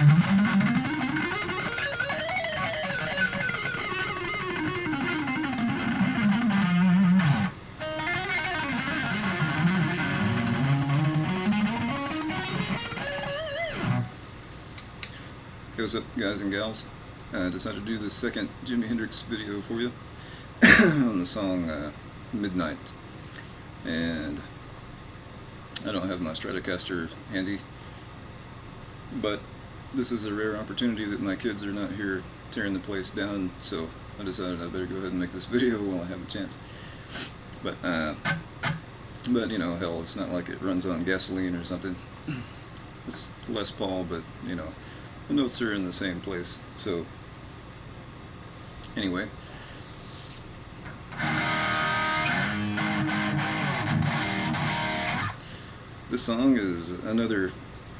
Hey, what's up, guys and gals? I decided to do the second Jimi Hendrix video for you on the song Midnight. And I don't have my Stratocaster handy, but this is a rare opportunity that my kids are not here tearing the place down, so I decided I better go ahead and make this video while I have the chance. But you know, hell, it's not like it runs on gasoline or something. It's Les Paul, but you know, the notes are in the same place. So anyway, this song is another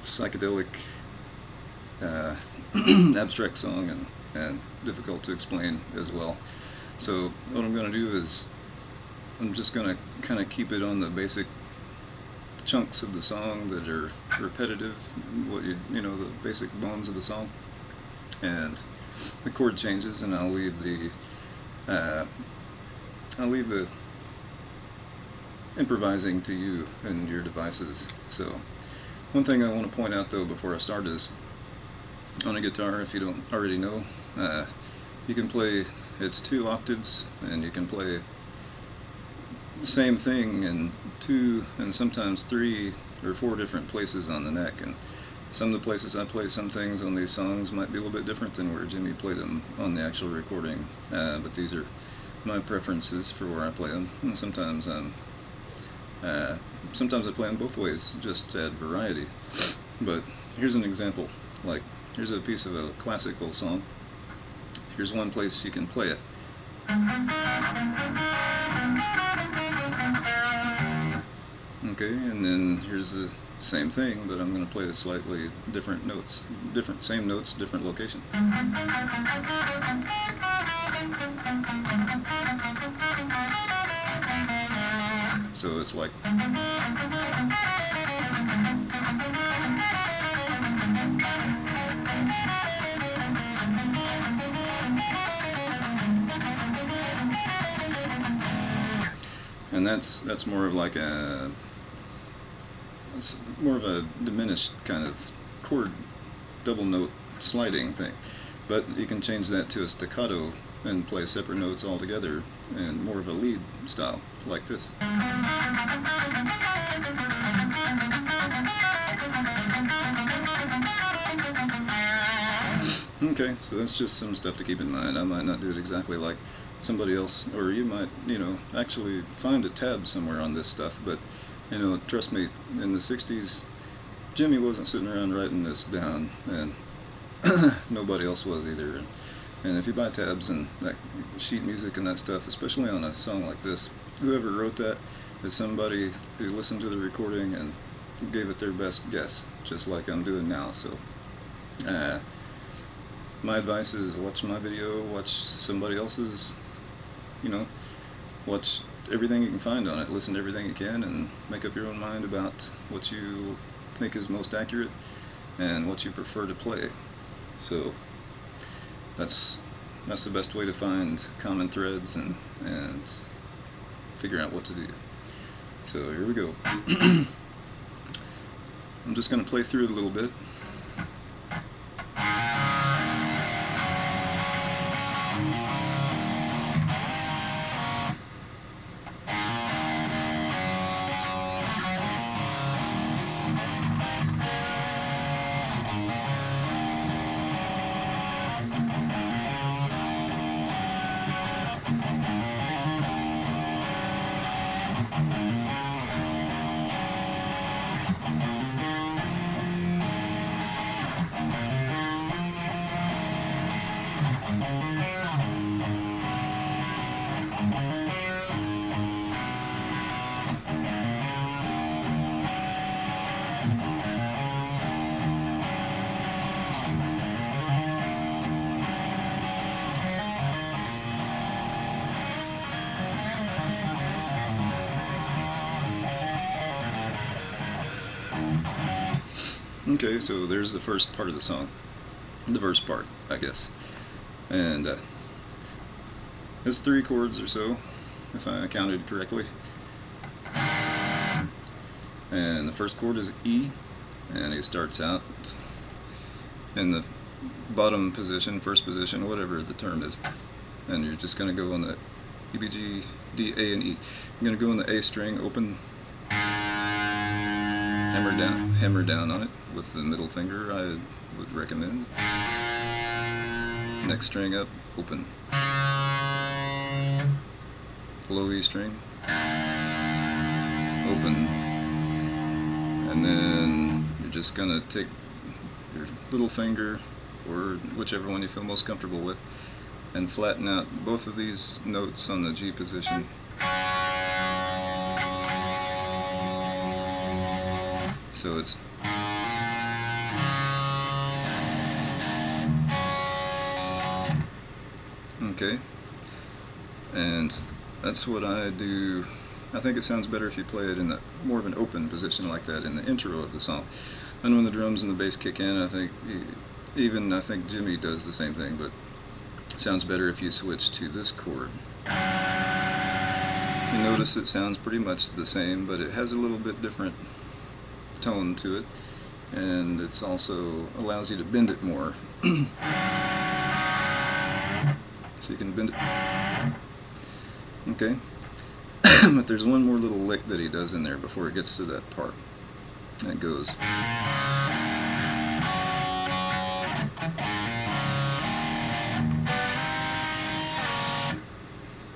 psychedelic abstract song, and difficult to explain as well. So what I'm going to do is I'm just going to kind of keep it on the basic chunks of the song that are repetitive, you know, the basic bones of the song, and the chord changes, and I'll leave the improvising to you and your devices. So one thing I want to point out though before I start is, on a guitar, if you don't already know, you can play, it's 2 octaves, and you can play the same thing in 2 and sometimes 3 or 4 different places on the neck. And some of the places I play some things on these songs might be a little bit different than where Jimmy played them on the actual recording, but these are my preferences for where I play them. And sometimes I play them both ways just to add variety. But here's an example. Like, here's a piece of a classical song. Here's one place you can play it. Okay, and then here's the same thing, but I'm going to play it slightly different notes. Same notes, different location. So it's like, and that's more of like it's more of a diminished kind of chord double note sliding thing, but you can change that to a staccato and play separate notes all together, and more of a lead style like this. Okay, so that's just some stuff to keep in mind. I might not do it exactly like somebody else, or you might, you know, actually find a tab somewhere on this stuff, but you know, trust me, in the 60s, Jimmy wasn't sitting around writing this down, and nobody else was either. And if you buy tabs and that sheet music and that stuff, especially on a song like this, whoever wrote that is somebody who listened to the recording and gave it their best guess, just like I'm doing now. So my advice is watch my video, watch somebody else's, you know, watch everything you can find on it, listen to everything you can, and make up your own mind about what you think is most accurate and what you prefer to play. So that's the best way to find common threads and figure out what to do. So here we go. I'm just going to play through it a little bit. Okay, so there's the first part of the song. the verse part, I guess. And it's 3 chords or so, if I counted correctly. And the first chord is E, and he starts out in the bottom position, first position, whatever the term is, and you're just going to go on the E, B, G, D, A, and E. I'm going to go on the A string, open, hammer down on it with the middle finger, I would recommend. Next string up, open. Low E string, open. And then you're just going to take your little finger, or whichever one you feel most comfortable with, and flatten out both of these notes on the G position. So it's okay, and that's what I do. I think it sounds better if you play it in more of an open position like that in the intro of the song. And when the drums and the bass kick in, I think Jimi does the same thing, but it sounds better if you switch to this chord. You notice it sounds pretty much the same, but it has a little bit different tone to it, and it's also allows you to bend it more. So you can bend it. Okay. But there's one more little lick that he does in there before it gets to that part. And it goes.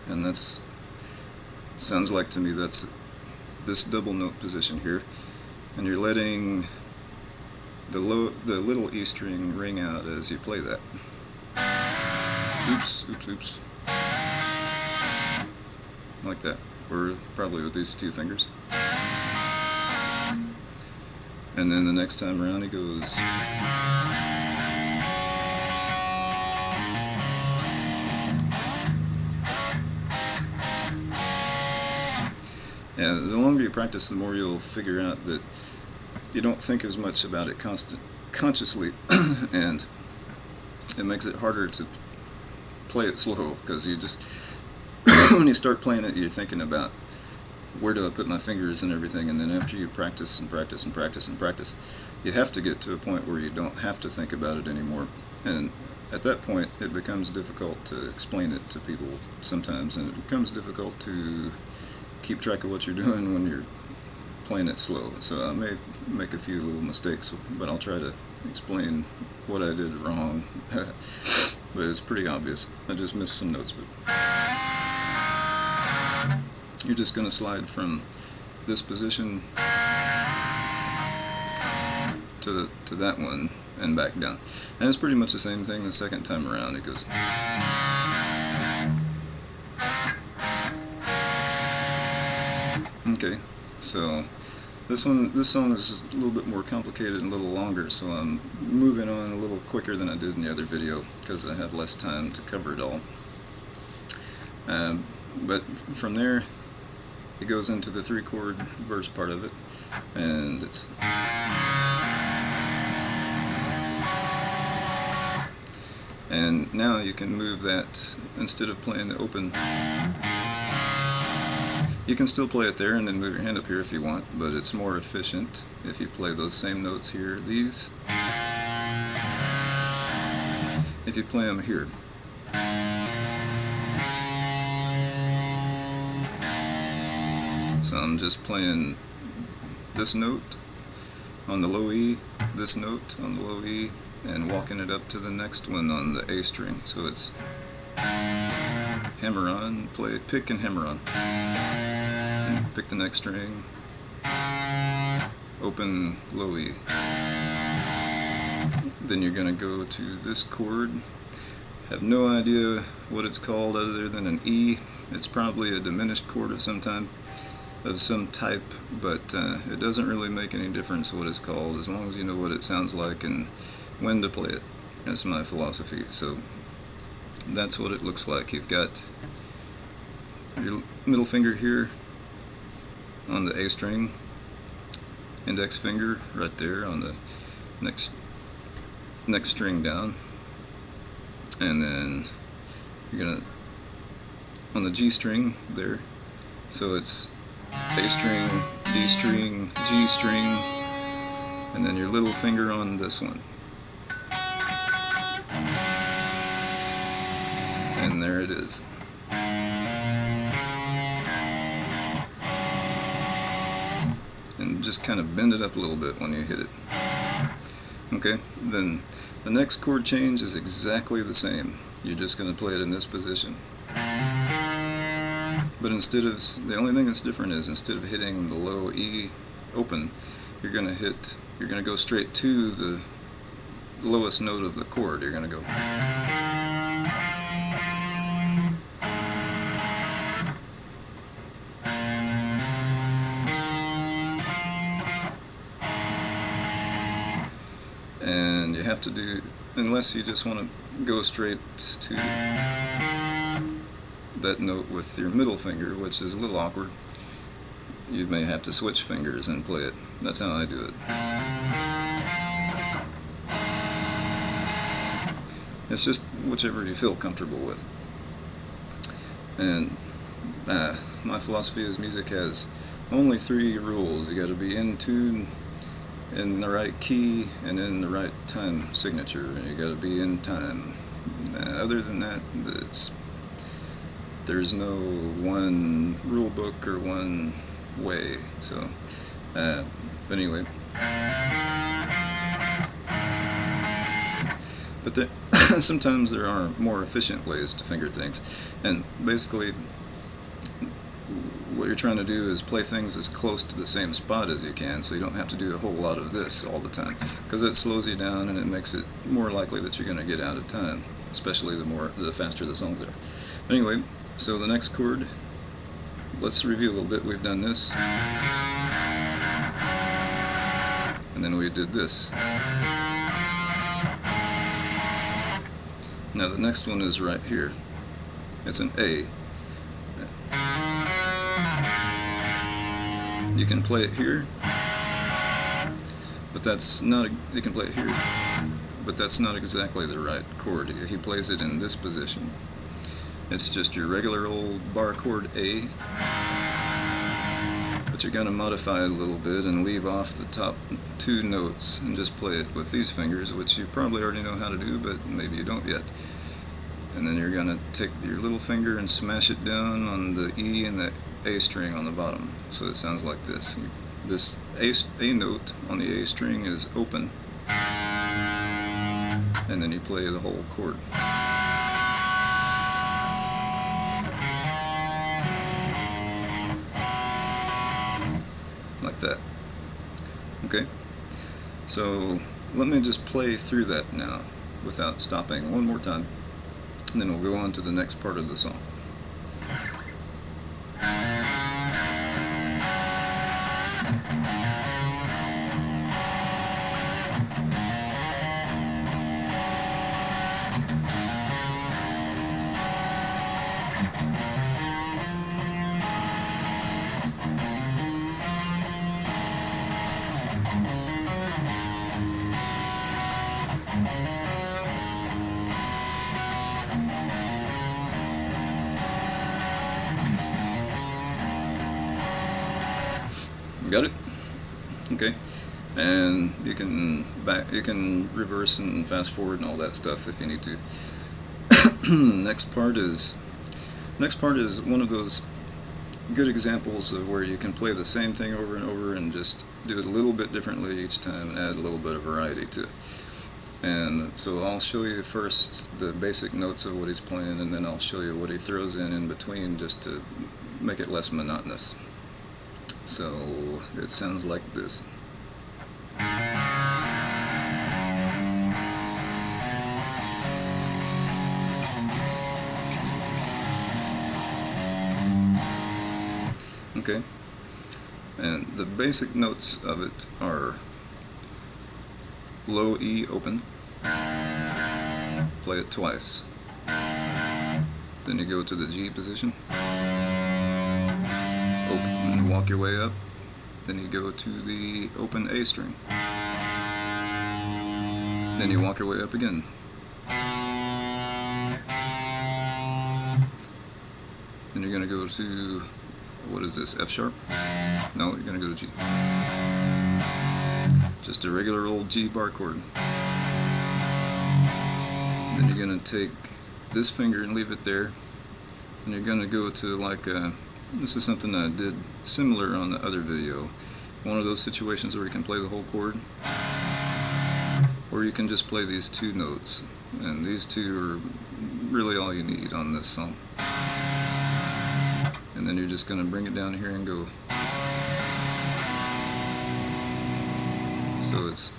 And that's, sounds like to me that's this double note position here. And you're letting the little E string ring out as you play that. Oops, oops, oops. Like that. Or probably with these 2 fingers. And then the next time around he goes. And the longer you practice, the more you'll figure out that you don't think as much about it consciously, and it makes it harder to play it slow, because you just when you start playing it, you're thinking about where do I put my fingers and everything, and then after you practice and practice and practice and practice, you have to get to a point where you don't have to think about it anymore. And at that point, it becomes difficult to explain it to people sometimes, and it becomes difficult to keep track of what you're doing when you're playing it slow. So I may make a few little mistakes, but I'll try to explain what I did wrong. But it's pretty obvious. I just missed some notes. But you're just going to slide from this position to that one and back down. And it's pretty much the same thing the second time around. It goes. Okay, so this song is a little bit more complicated and a little longer, so I'm moving on a little quicker than I did in the other video because I had less time to cover it all. But from there, it goes into the 3-chord verse part of it, and it's and now you can move that, instead of playing the open, you can still play it there and then move your hand up here if you want, but it's more efficient if you play those same notes here, these, if you play them here. So I'm just playing this note on the low E, this note on the low E, and walking it up to the next one on the A string. So it's hammer on, pick and hammer on. And pick the next string, open low E. Then you're going to go to this chord. Have no idea what it's called other than an E. It's probably a diminished chord of some type, but it doesn't really make any difference what it's called as long as you know what it sounds like and when to play it. That's my philosophy. So that's what it looks like. You've got your middle finger here on the A string, index finger right there on the next next string down, and then you're gonna, on the G string there, so it's A string, D string, G string, and then your little finger on this one. And there it is. And just kind of bend it up a little bit when you hit it. Okay, then the next chord change is exactly the same. You're just going to play it in this position. But instead of, the only thing that's different is instead of hitting the low E open, you're going to go straight to the lowest note of the chord. You're going to go. And you have to do, unless you just want to go straight to that note with your middle finger, which is a little awkward, you may have to switch fingers and play it. That's how I do it. It's just whichever you feel comfortable with. And my philosophy is music has only 3 rules. You got to be in tune, in the right key, and in the right time signature. You got to be in time. Other than that, there's no one rule book or one way. So, but anyway. But sometimes there are more efficient ways to finger things, and basically what you're trying to do is play things as close to the same spot as you can, so you don't have to do a whole lot of this all the time, because it slows you down and it makes it more likely that you're going to get out of time, especially the faster the songs are. Anyway, so the next chord, let's review a little bit. We've done this, and then we did this. Now the next one is right here. It's an A. You can play it here, but that's not. You can play it here, but that's not exactly the right chord. He plays it in this position. It's just your regular old bar chord A, but you're going to modify it a little bit and leave off the top 2 notes and just play it with these fingers, which you probably already know how to do, but maybe you don't yet. And then you're going to take your little finger and smash it down on the E and the A string on the bottom. So it sounds like this. This A note on the A string is open, and then you play the whole chord. Like that. Okay? So let me just play through that now without stopping one more time, and then we'll go on to the next part of the song. Got it? Okay. And you can reverse and fast forward and all that stuff if you need to. Next part is one of those good examples of where you can play the same thing over and over and just do it a little bit differently each time and add a little bit of variety to it. And so I'll show you first the basic notes of what he's playing, and then I'll show you what he throws in between just to make it less monotonous. So it sounds like this. Okay, and the basic notes of it are low E open, play it twice, then you go to the G position, open, walk your way up, then you go to the open A string, Then you walk your way up again. Then you're going to go to, what is this, F sharp? No, you're going to go to G. Just a regular old G bar chord. Then you're going to take this finger and leave it there. And you're going to go to like this is something I did similar on the other video. One of those situations where you can play the whole chord, or you can just play these two notes, and these two are really all you need on this song. And then you're just going to bring it down here and go. So it's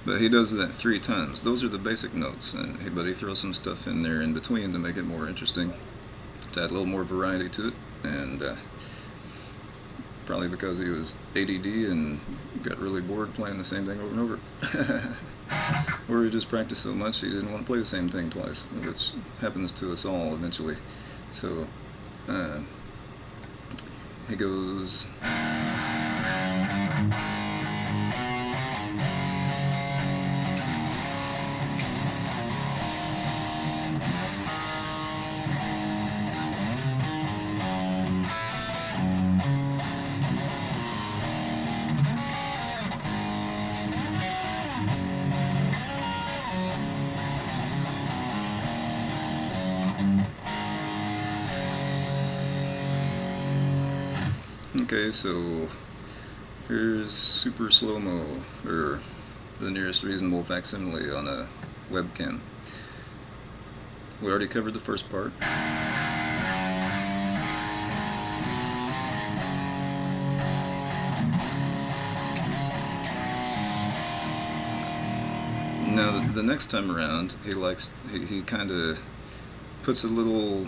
but he does that 3 times. Those are the basic notes, but he throws some stuff in there in between to make it more interesting, to add a little more variety to it, and probably because he was ADD and got really bored playing the same thing over and over. Or he just practiced so much he didn't want to play the same thing twice, which happens to us all eventually. So he goes. Okay, so here's super slow-mo, or the nearest reasonable facsimile on a webcam. We already covered the first part. Now the next time around, he kind of puts a little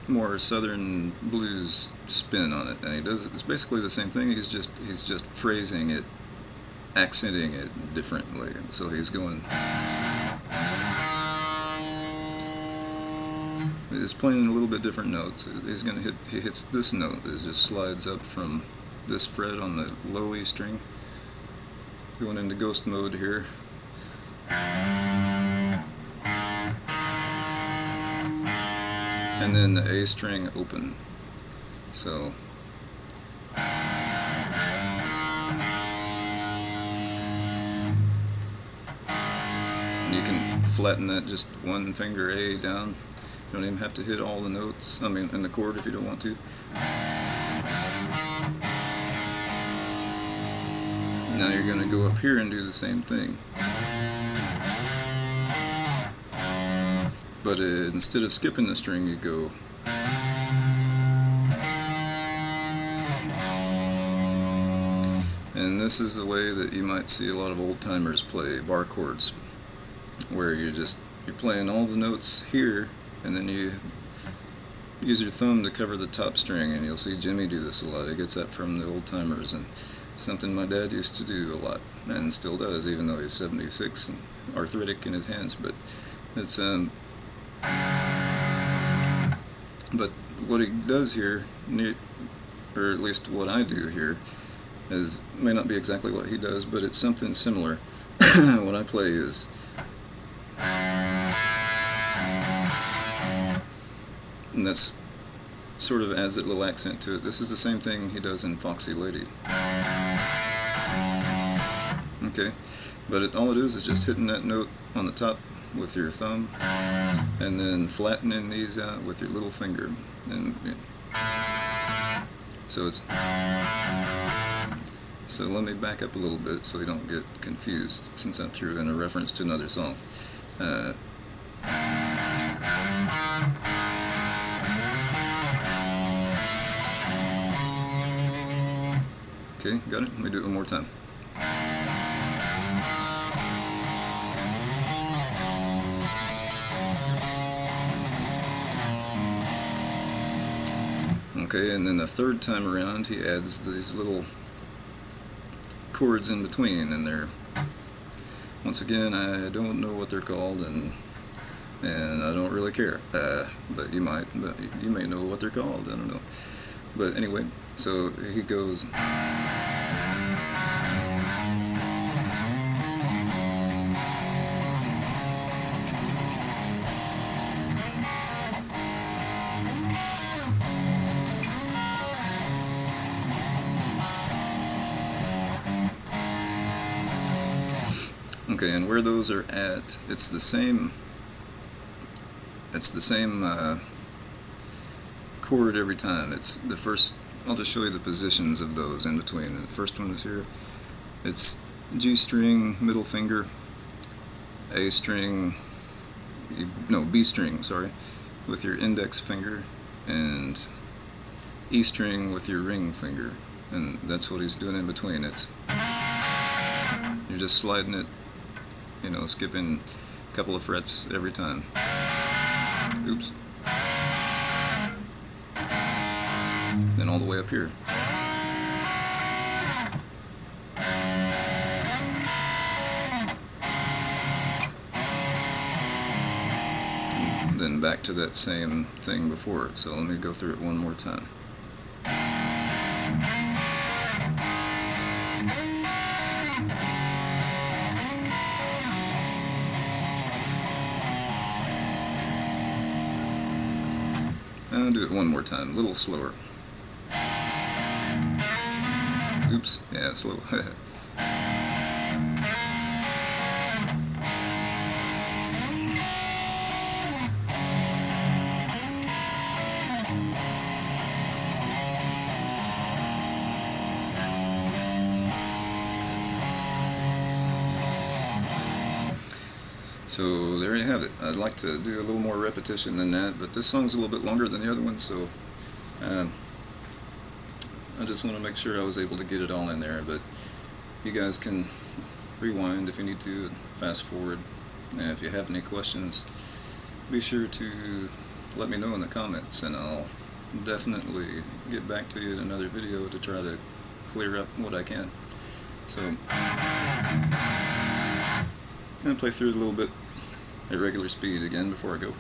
more southern blues spin on it, and it's basically the same thing. He's just phrasing it, accenting it differently. So he's going, he's playing a little bit different notes. He hits this note. It just slides up from this fret on the low E string, going into ghost mode here. And then the A string open. So you can flatten that just one finger A down. You don't even have to hit all the notes, I mean in the chord if you don't want to. Now you're going to go up here and do the same thing. But instead of skipping the string, you go. And this is the way that you might see a lot of old timers play bar chords, where you're playing all the notes here, and then you use your thumb to cover the top string, and you'll see Jimi do this a lot. He gets that from the old timers, and something my dad used to do a lot, and still does, even though he's 76 and arthritic in his hands. But it's but what he does here, or at least what I do here, may not be exactly what he does, but it's something similar. What I play is and that's sort of adds a little accent to it. This is the same thing he does in Foxy Lady. Okay, but all it is just hitting that note on the top with your thumb, and then flattening these out with your little finger, and so it's. So let me back up a little bit so you don't get confused, since I threw in a reference to another song. Okay, got it? Let me do it one more time. Okay, and then the third time around he adds these little chords in between, and they're, once again, I don't know what they're called, and I don't really care, but you may know what they're called, I don't know. But anyway, so he goes, okay, and where those are at, it's the same chord every time. It's the first, I'll just show you the positions of those in between. The first one is here. It's G string, middle finger, A string, no, B string, sorry, with your index finger, and E string with your ring finger. And that's what he's doing in between. It's, you're just sliding it, you know, skipping a couple of frets every time. Oops. Then all the way up here. Then back to that same thing before. So let me go through it one more time. I'll do it one more time, a little slower. Oops, yeah, slow. So there you have it. I'd like to do a little more repetition than that, but this song's a little bit longer than the other one, so I just want to make sure I was able to get it all in there. But you guys can rewind if you need to, fast forward, and if you have any questions, be sure to let me know in the comments, and I'll definitely get back to you in another video to try to clear up what I can. So I'm going to play through it a little bit at regular speed again before I go.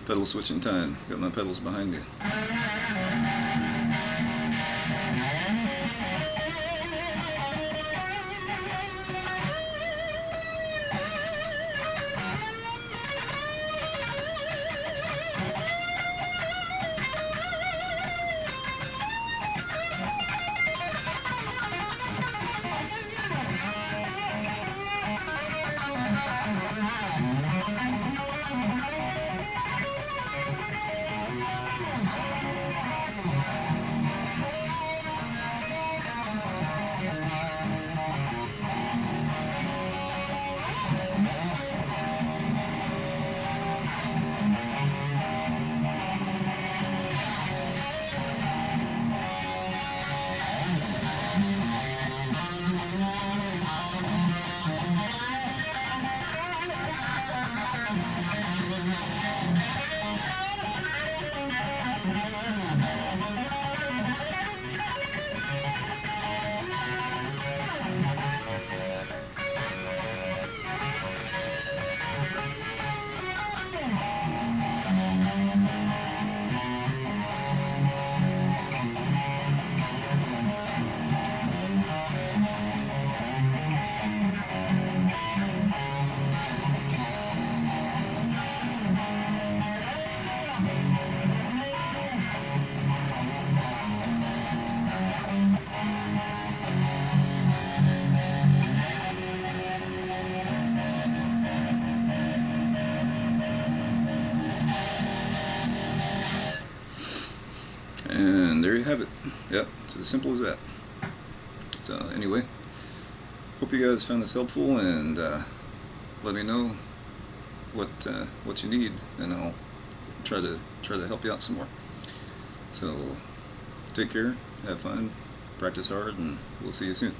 Pedal switching time. Got my pedals behind me. And there you have it. Yep, it's as simple as that. So anyway, hope you guys found this helpful, and let me know what you need, and I'll try to help you out some more. So take care, have fun, practice hard, and we'll see you soon.